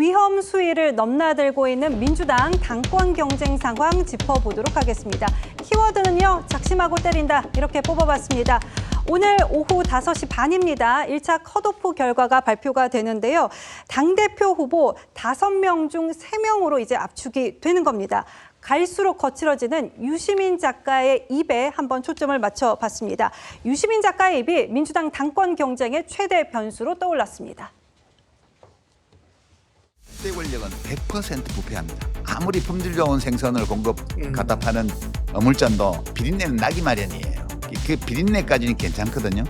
위험 수위를 넘나들고 있는 민주당 당권 경쟁 상황 짚어보도록 하겠습니다. 키워드는요, 작심하고 때린다 이렇게 뽑아봤습니다. 오늘 오후 5시 반입니다. 1차 컷오프 결과가 발표가 되는데요. 당대표 후보 5명 중 3명으로 이제 압축이 되는 겁니다. 갈수록 거칠어지는 유시민 작가의 입에 한번 초점을 맞춰봤습니다. 유시민 작가의 입이 민주당 당권 경쟁의 최대 변수로 떠올랐습니다. 대 권력은 100% 부패합니다. 아무리 품질 좋은 생선을 갖다 파는 어물전도 비린내는 나기 마련이에요. 그 비린내까지는 괜찮거든요.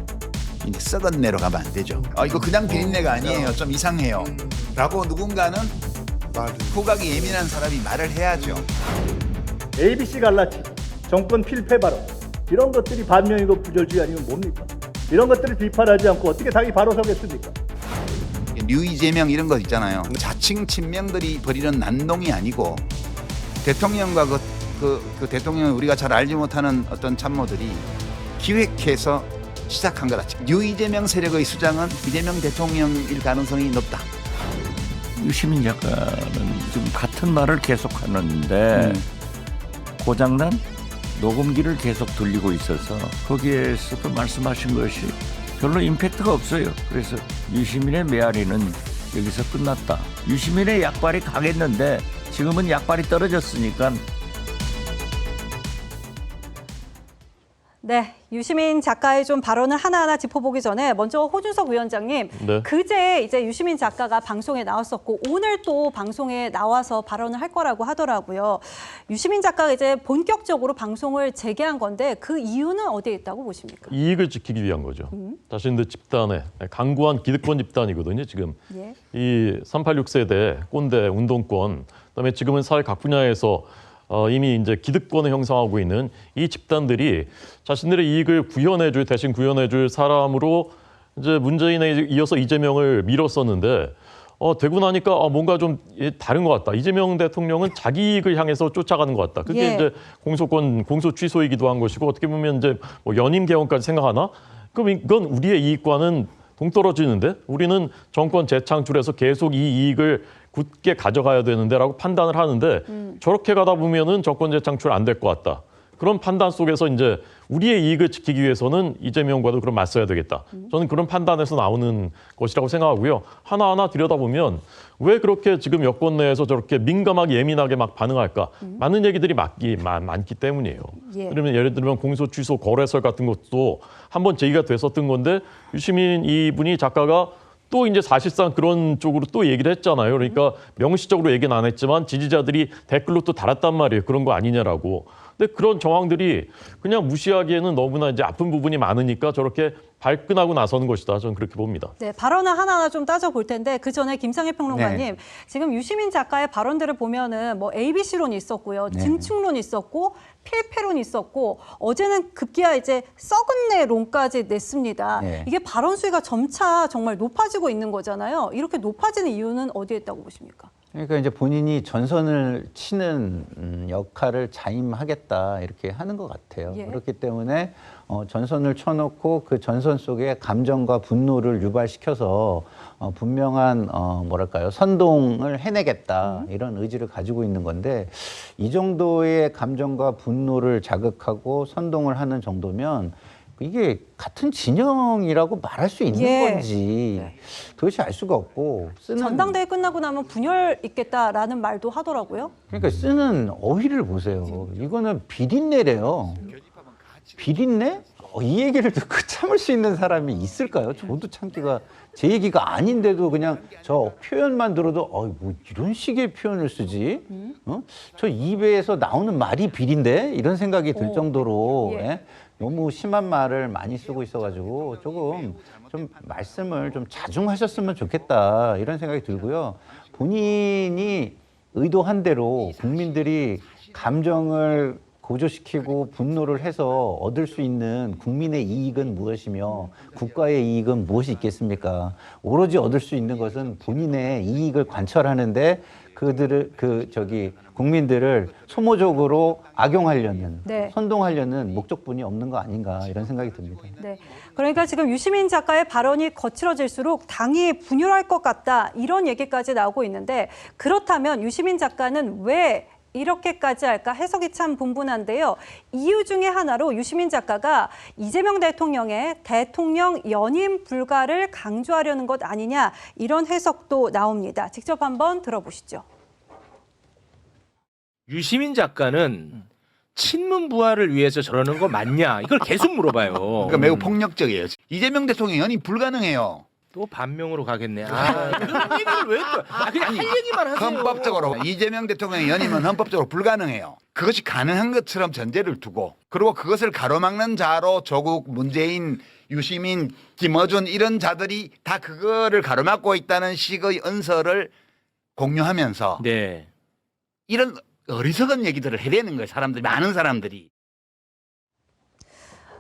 이제 썩은 내로 가면 안 되죠. 이거 그냥 비린내가 아니에요. 좀 이상해요. 라고 누군가는 후각이 예민한 사람이 말을 해야죠. ABC 갈라치, 정권 필패 발언, 이런 것들이 반면이고 부절주의 아니면 뭡니까? 이런 것들을 비판하지 않고 어떻게 당이 바로 서겠습니까? 류 이재명 이런 거 있잖아요. 자칭 친명들이 벌이는 난동이 아니고 대통령과 그 대통령 우리가 잘 알지 못하는 어떤 참모들이 기획해서 시작한 거다. 류 이재명 세력의 수장은 이재명 대통령일 가능성이 높다. 유시민 작가는 지금 같은 말을 계속하는데 고장난 녹음기를 계속 돌리고 있어서 거기에서도 말씀하신 것이 별로 임팩트가 없어요. 그래서 유시민의 메아리는 여기서 끝났다. 유시민의 약발이 강했는데 지금은 약발이 떨어졌으니까. 네, 유시민 작가의 좀 발언을 하나하나 짚어보기 전에 먼저 호준석 위원장님, 네. 그제 이제 유시민 작가가 방송에 나왔었고 오늘 또 방송에 나와서 발언을 할 거라고 하더라고요. 유시민 작가가 이제 본격적으로 방송을 재개한 건데 그 이유는 어디에 있다고 보십니까? 이익을 지키기 위한 거죠. 자신들 집단의 강구한 기득권 집단이거든요. 지금 예. 이 386 세대 꼰대 운동권, 그다음에 지금은 사회 각 분야에서 이미 이제 기득권을 형성하고 있는 이 집단들이 자신들의 이익을 대신 구현해줄 사람으로 이제 문재인에 이어서 이재명을 밀었었는데 되고 나니까 뭔가 좀 다른 것 같다. 이재명 대통령은 자기 이익을 향해서 쫓아가는 것 같다. 그게 예. 이제 공소 취소이기도 한 것이고 어떻게 보면 이제 뭐 연임 개헌까지 생각하나? 그럼 이건 우리의 이익과는 동떨어지는데 우리는 정권 재창출해서 계속 이 이익을 굳게 가져가야 되는데라고 판단을 하는데 저렇게 가다 보면은 정권 재창출 안 될 것 같다. 그런 판단 속에서 이제 우리의 이익을 지키기 위해서는 이재명과도 그럼 맞서야 되겠다. 저는 그런 판단에서 나오는 것이라고 생각하고요. 하나하나 들여다보면 왜 그렇게 지금 여권 내에서 저렇게 민감하게 예민하게 막 반응할까? 많은 얘기들이 많기 때문이에요. 예. 그러면 예를 들면 공소 취소 거래설 같은 것도 한번 제기가 됐었던 건데 유시민 이분이 작가가 또 이제 사실상 그런 쪽으로 또 얘기를 했잖아요. 그러니까 명시적으로 얘기는 안 했지만 지지자들이 댓글로 또 달았단 말이에요. 그런 거 아니냐라고. 근데 그런 정황들이 그냥 무시하기에는 너무나 이제 아픈 부분이 많으니까 저렇게 발끈하고 나서는 것이다. 저는 그렇게 봅니다. 네, 발언을 하나하나 좀 따져볼 텐데 그 전에 김상혜 평론가님, 네. 지금 유시민 작가의 발언들을 보면은 뭐 ABC론이 있었고요, 네. 증축론이 있었고, 필패론이 있었고, 어제는 급기야 이제 썩은 내론까지 냈습니다. 네. 이게 발언 수위가 점차 정말 높아지고 있는 거잖아요. 이렇게 높아지는 이유는 어디에 있다고 보십니까? 그러니까 이제 본인이 전선을 치는 역할을 자임하겠다 이렇게 하는 것 같아요. 예. 그렇기 때문에 전선을 쳐놓고 그 전선 속에 감정과 분노를 유발시켜서 분명한 뭐랄까요 선동을 해내겠다 이런 의지를 가지고 있는 건데 이 정도의 감정과 분노를 자극하고 선동을 하는 정도면 이게 같은 진영이라고 말할 수 있는 예. 건지 네. 도대체 알 수가 없고 전당대회 끝나고 나면 분열 있겠다라는 말도 하더라고요. 그러니까 쓰는 어휘를 보세요. 이거는 비린내래요. 비린내? 이 얘기를 듣고 참을 수 있는 사람이 있을까요? 저도 참기가 제 얘기가 아닌데도 그냥 저 표현만 들어도 뭐 이런 식의 표현을 쓰지? 저 입에서 나오는 말이 비린데? 이런 생각이 들 정도로 예. 예? 너무 심한 말을 많이 쓰고 있어가지고 조금 좀 말씀을 좀 자중하셨으면 좋겠다 이런 생각이 들고요. 본인이 의도한 대로 국민들이 감정을 고조시키고 분노를 해서 얻을 수 있는 국민의 이익은 무엇이며 국가의 이익은 무엇이 있겠습니까? 오로지 얻을 수 있는 것은 본인의 이익을 관철하는데 그 국민들을 소모적으로 악용하려는, 네. 선동하려는 목적분이 없는 거 아닌가 이런 생각이 듭니다. 네. 그러니까 지금 유시민 작가의 발언이 거칠어질수록 당이 분열할 것 같다 이런 얘기까지 나오고 있는데 그렇다면 유시민 작가는 왜 이렇게까지 할까 해석이 참 분분한데요. 이유 중에 하나로 유시민 작가가 이재명 대통령의 대통령 연임 불가를 강조하려는 것 아니냐 이런 해석도 나옵니다. 직접 한번 들어보시죠. 유시민 작가는 친문 부활을 위해서 저러는 거 맞냐? 이걸 계속 물어봐요. 그러니까 매우 폭력적이에요. 이재명 대통령 연임 불가능해요. 또 반명으로 가겠네. 그런 얘기를 왜 또? 그냥 할 얘기만 하세요. 헌법적으로 이재명 대통령 연임은 헌법적으로 불가능해요. 그것이 가능한 것처럼 전제를 두고 그리고 그것을 가로막는 자로 조국, 문재인, 유시민, 김어준 이런 자들이 다 그거를 가로막고 있다는 식의 언설을 공유하면서 네. 이런 어리석은 얘기들을 해대는 거예요. 사람들이 많은 사람들이.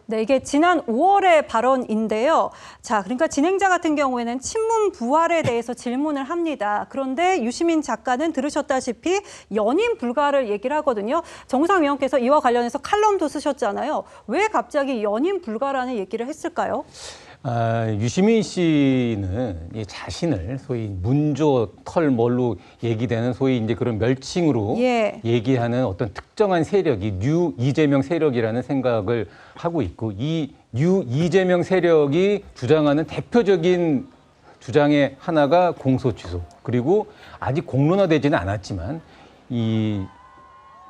네, 이게 지난 5월의 발언인데요. 자, 그러니까 진행자 같은 경우에는 친문 부활에 대해서 질문을 합니다. 그런데 유시민 작가는 들으셨다시피 연임 불가를 얘기를 하거든요. 정우상 위원께서 이와 관련해서 칼럼도 쓰셨잖아요. 왜 갑자기 연임 불가라는 얘기를 했을까요? 유시민 씨는 이 자신을 소위 문조 털몰로 얘기되는 소위 이제 그런 멸칭으로 예. 얘기하는 어떤 특정한 세력이 뉴 이재명 세력이라는 생각을 하고 있고 이 뉴 이재명 세력이 주장하는 대표적인 주장의 하나가 공소 취소 그리고 아직 공론화되지는 않았지만 이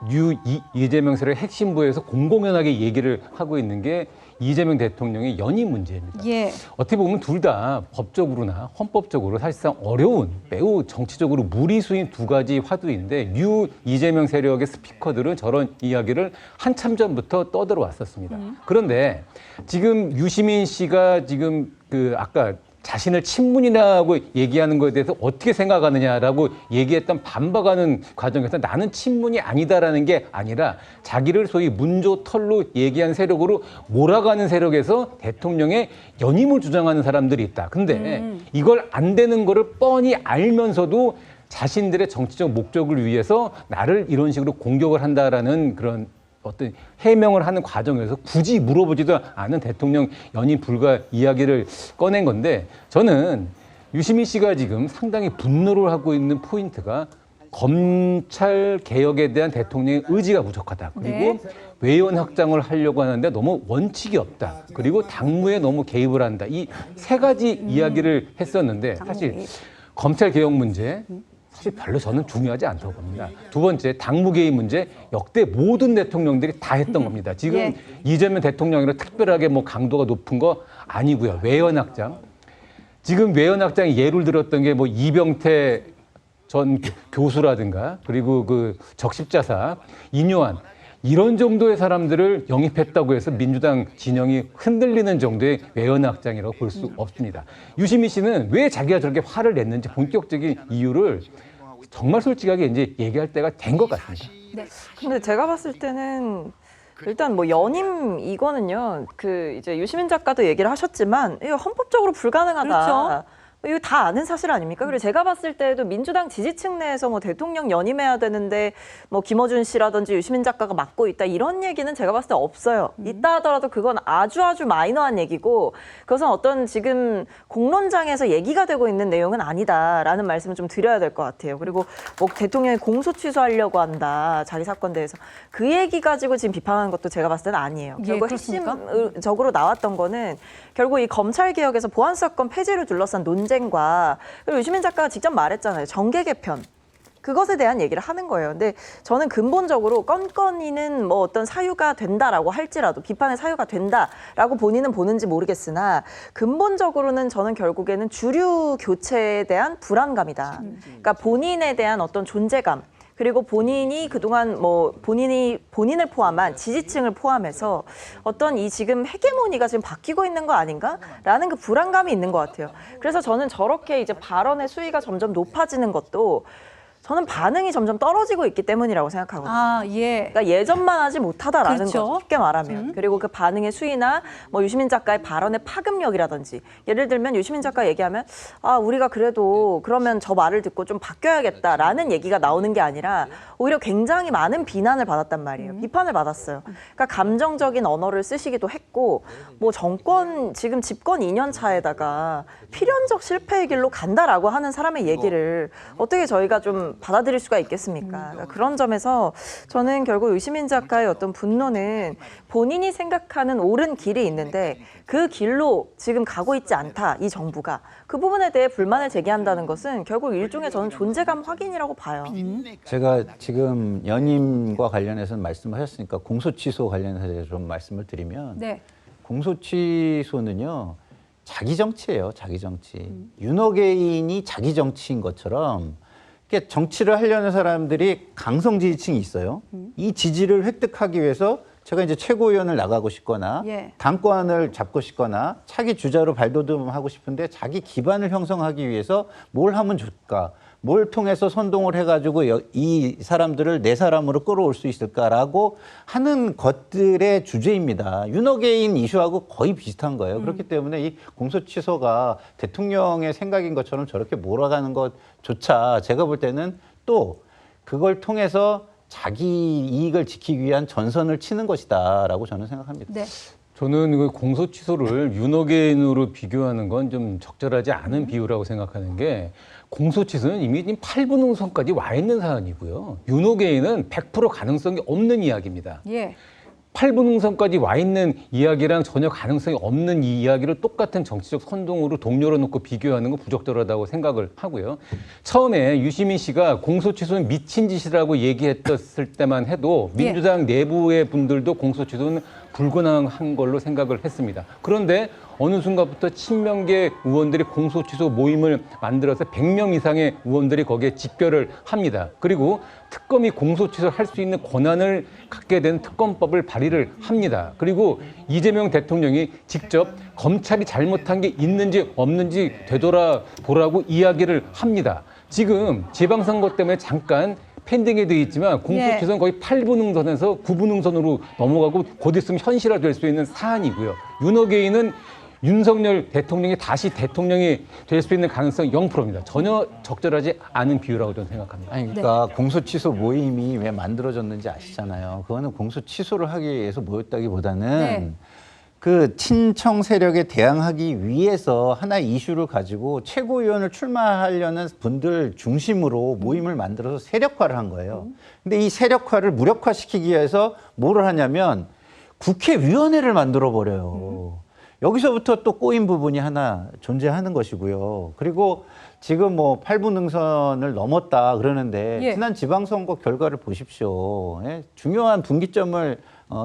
뉴 이재명 세력의 핵심부에서 공공연하게 얘기를 하고 있는 게 이재명 대통령의 연임 문제입니다. 예. 어떻게 보면 둘 다 법적으로나 헌법적으로 사실상 어려운 매우 정치적으로 무리수인 두 가지 화두인데 뉴 이재명 세력의 스피커들은 저런 이야기를 한참 전부터 떠들어 왔었습니다. 그런데 지금 유시민 씨가 지금 아까 자신을 친문이라고 얘기하는 것에 대해서 어떻게 생각하느냐라고 얘기했던 반박하는 과정에서 나는 친문이 아니다라는 게 아니라 자기를 소위 문조 털로 얘기한 세력으로 몰아가는 세력에서 대통령의 연임을 주장하는 사람들이 있다. 근데 이걸 안 되는 거를 뻔히 알면서도 자신들의 정치적 목적을 위해서 나를 이런 식으로 공격을 한다라는 그런 어떤 해명을 하는 과정에서 굳이 물어보지도 않은 대통령 연임 불가 이야기를 꺼낸 건데 저는 유시민 씨가 지금 상당히 분노를 하고 있는 포인트가 검찰 개혁에 대한 대통령의 의지가 부족하다. 그리고 네. 외연 확장을 하려고 하는데 너무 원칙이 없다. 그리고 당무에 너무 개입을 한다. 이 세 가지 이야기를 했었는데 사실 검찰 개혁 문제 사실 별로 저는 중요하지 않다고 봅니다. 두 번째, 당무 개입 문제 역대 모든 대통령들이 다 했던 겁니다. 지금 예. 이재명 대통령이라 특별하게 뭐 강도가 높은 거 아니고요. 외연 확장. 지금 외연 확장이 예를 들었던 게 뭐 이병태 전 교수라든가 그리고 그 적십자사 인요한 이런 정도의 사람들을 영입했다고 해서 민주당 진영이 흔들리는 정도의 외연 확장이라고 볼 수 없습니다. 유시민 씨는 왜 자기가 저렇게 화를 냈는지 본격적인 이유를 정말 솔직하게 이제 얘기할 때가 된 것 같습니다. 근데 제가 봤을 때는 일단 뭐 연임 이거는요. 이제 유시민 작가도 얘기를 하셨지만 이거 헌법적으로 불가능하다. 그렇죠. 이거 다 아는 사실 아닙니까? 그리고 제가 봤을 때도 민주당 지지층 내에서 뭐 대통령 연임해야 되는데 뭐 김어준 씨라든지 유시민 작가가 맡고 있다 이런 얘기는 제가 봤을 때 없어요. 있다 하더라도 그건 아주 마이너한 얘기고 그것은 어떤 지금 공론장에서 얘기가 되고 있는 내용은 아니다라는 말씀을 좀 드려야 될 것 같아요. 그리고 뭐 대통령이 공소 취소하려고 한다 자기 사건 대해서 그 얘기 가지고 지금 비판하는 것도 제가 봤을 때는 아니에요. 예, 결국 그렇습니까? 핵심적으로 나왔던 거는 결국 이 검찰 개혁에서 보안 사건 폐지를 둘러싼 논쟁과 그리고 유시민 작가가 직접 말했잖아요. 정계 개편. 그것에 대한 얘기를 하는 거예요. 근데 저는 근본적으로 건건이는 뭐 어떤 사유가 된다라고 할지라도 비판의 사유가 된다라고 본인은 보는지 모르겠으나 근본적으로는 저는 결국에는 주류 교체에 대한 불안감이다. 그러니까 본인에 대한 어떤 존재감 그리고 본인이 그동안 뭐 본인을 포함한 지지층을 포함해서 어떤 이 지금 헤게모니가 지금 바뀌고 있는 거 아닌가라는 그 불안감이 있는 것 같아요. 그래서 저는 저렇게 이제 발언의 수위가 점점 높아지는 것도 저는 반응이 점점 떨어지고 있기 때문이라고 생각하거든요. 아, 예. 그러니까 예전만 하지 못하다라는 그렇죠. 거죠. 쉽게 말하면. 그리고 그 반응의 수위나 뭐 유시민 작가의 발언의 파급력이라든지 예를 들면 유시민 작가 얘기하면 아 우리가 그래도 그러면 저 말을 듣고 좀 바뀌어야겠다라는 얘기가 나오는 게 아니라 오히려 굉장히 많은 비난을 받았단 말이에요. 비판을 받았어요. 그러니까 감정적인 언어를 쓰시기도 했고 뭐 정권 지금 집권 2년 차에다가 필연적 실패의 길로 간다라고 하는 사람의 얘기를 어떻게 저희가 좀 받아들일 수가 있겠습니까? 그러니까 그런 점에서 저는 결국 유시민 작가의 어떤 분노는 본인이 생각하는 옳은 길이 있는데 그 길로 지금 가고 있지 않다, 이 정부가. 그 부분에 대해 불만을 제기한다는 것은 결국 일종의 저는 존재감 확인이라고 봐요. 제가 지금 연임과 관련해서 말씀하셨으니까 공소취소 관련해서 좀 말씀을 드리면 네. 공소취소는요 자기 정치예요, 자기 정치. 윤호개인이 자기 정치인 것처럼 이렇게 정치를 하려는 사람들이 강성 지지층이 있어요. 이 지지를 획득하기 위해서 제가 이제 최고위원을 나가고 싶거나 예. 당권을 잡고 싶거나 차기 주자로 발돋움하고 싶은데 자기 기반을 형성하기 위해서 뭘 하면 좋을까? 뭘 통해서 선동을 해가지고 이 사람들을 내 사람으로 끌어올 수 있을까라고 하는 것들의 주제입니다. 윤호개인 이슈하고 거의 비슷한 거예요. 그렇기 때문에 이 공소 취소가 대통령의 생각인 것처럼 저렇게 몰아가는 것조차 제가 볼 때는 또 그걸 통해서 자기 이익을 지키기 위한 전선을 치는 것이다라고 저는 생각합니다. 네. 저는 그 공소 취소를 윤호개인으로 비교하는 건 좀 적절하지 않은 비유라고 생각하는 게 공소 취소는 이미 8분 응선까지 와 있는 사안이고요. 윤호개인은 100% 가능성이 없는 이야기입니다. 예. 8분 응선까지 와 있는 이야기랑 전혀 가능성이 없는 이 이야기를 똑같은 정치적 선동으로 동료로 놓고 비교하는 건 부적절하다고 생각을 하고요. 처음에 유시민 씨가 공소 취소는 미친 짓이라고 얘기했었을 때만 해도 민주당 내부의 분들도 공소 취소는 불가능한 걸로 생각을 했습니다. 그런데 어느 순간부터 친명계 의원들이 공소 취소 모임을 만들어서 100명 이상의 의원들이 거기에 집결을 합니다. 그리고 특검이 공소 취소를 할 수 있는 권한을 갖게 된 특검법을 발의를 합니다. 그리고 이재명 대통령이 직접 검찰이 잘못한 게 있는지 없는지 되돌아보라고 이야기를 합니다. 지금 지방선거 때문에 잠깐 펜딩이 돼 있지만 공소 취소는 거의 8분 응선에서 9분 응선으로 넘어가고 곧 있으면 현실화될 수 있는 사안이고요. 윤호개인은 윤석열 대통령이 다시 대통령이 될 수 있는 가능성이 0%입니다. 전혀 적절하지 않은 비유라고 저는 생각합니다. 아니, 그러니까 공소 취소 모임이 왜 만들어졌는지 아시잖아요. 그거는 공소 취소를 하기 위해서 모였다기보다는 그 친청 세력에 대항하기 위해서 하나의 이슈를 가지고 최고위원을 출마하려는 분들 중심으로 모임을 만들어서 세력화를 한 거예요. 근데 이 세력화를 무력화시키기 위해서 뭐를 하냐면 국회위원회를 만들어 버려요. 여기서부터 또 꼬인 부분이 하나 존재하는 것이고요. 그리고 지금 뭐 8분 응선을 넘었다 그러는데 지난 지방선거 결과를 보십시오. 예? 중요한 분기점을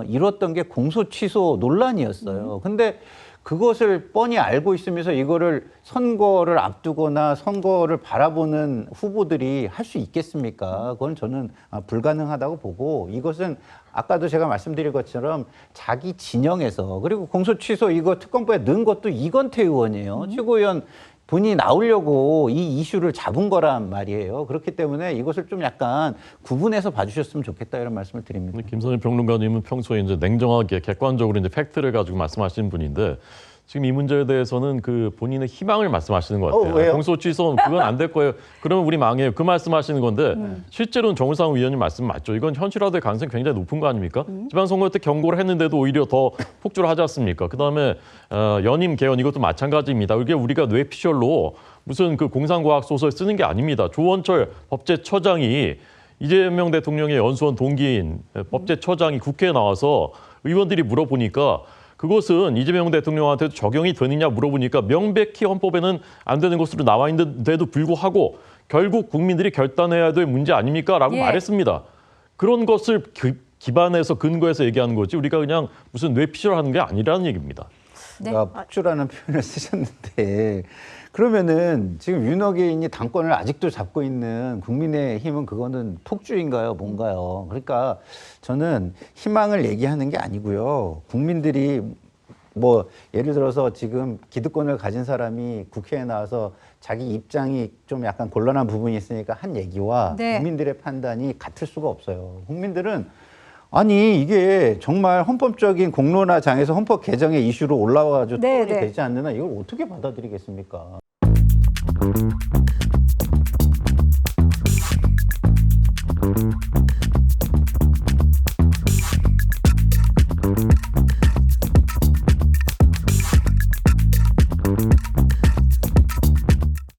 이뤘던 게 공소 취소 논란이었어요. 근데 그것을 뻔히 알고 있으면서 이거를 선거를 앞두거나 선거를 바라보는 후보들이 할 수 있겠습니까? 그건 저는 불가능하다고 보고 이것은 아까도 제가 말씀드린 것처럼 자기 진영에서 그리고 공소 취소 이거 특검법에 넣은 것도 이건태 의원이에요. 최고위원 분이 나오려고 이 이슈를 잡은 거란 말이에요. 그렇기 때문에 이것을 좀 약간 구분해서 봐주셨으면 좋겠다 이런 말씀을 드립니다. 김선일 평론가님은 평소에 이제 냉정하게 객관적으로 이제 팩트를 가지고 말씀하시는 분인데 지금 이 문제에 대해서는 그 본인의 희망을 말씀하시는 것 같아요. 왜요? 공소 취소 그건 안 될 거예요. 그러면 우리 망해요. 그 말씀하시는 건데 실제로는 정우상 의원님 말씀 맞죠. 이건 현실화될 가능성이 굉장히 높은 거 아닙니까? 지방선거 때 경고를 했는데도 오히려 더 폭주를 하지 않습니까? 그다음에 연임 개헌 이것도 마찬가지입니다. 이게 우리가 뇌피셜로 무슨 그 공상과학 소설 쓰는 게 아닙니다. 조원철 법제처장이 이재명 대통령의 연수원 동기인 법제처장이 국회에 나와서 의원들이 물어보니까 그것은 이재명 대통령한테도 적용이 되느냐 물어보니까 명백히 헌법에는 안 되는 것으로 나와 있는데도 불구하고 결국 국민들이 결단해야 될 문제 아닙니까? 라고 말했습니다. 그런 것을 기반해서 근거해서 얘기하는 거지 우리가 그냥 무슨 뇌피셜하는 게 아니라는 얘기입니다. 폭주라는 표현을 쓰셨는데 그러면은 지금 윤호개인이 당권을 아직도 잡고 있는 국민의힘은 그거는 폭주인가요? 뭔가요? 그러니까 저는 희망을 얘기하는 게 아니고요. 국민들이 뭐 예를 들어서 지금 기득권을 가진 사람이 국회에 나와서 자기 입장이 좀 약간 곤란한 부분이 있으니까 한 얘기와 네. 국민들의 판단이 같을 수가 없어요. 국민들은 아니 이게 정말 헌법적인 공론화장에서 헌법 개정의 이슈로 올라와가지고 네, 토론이 네. 되지 않는 한 이걸 어떻게 받아들이겠습니까?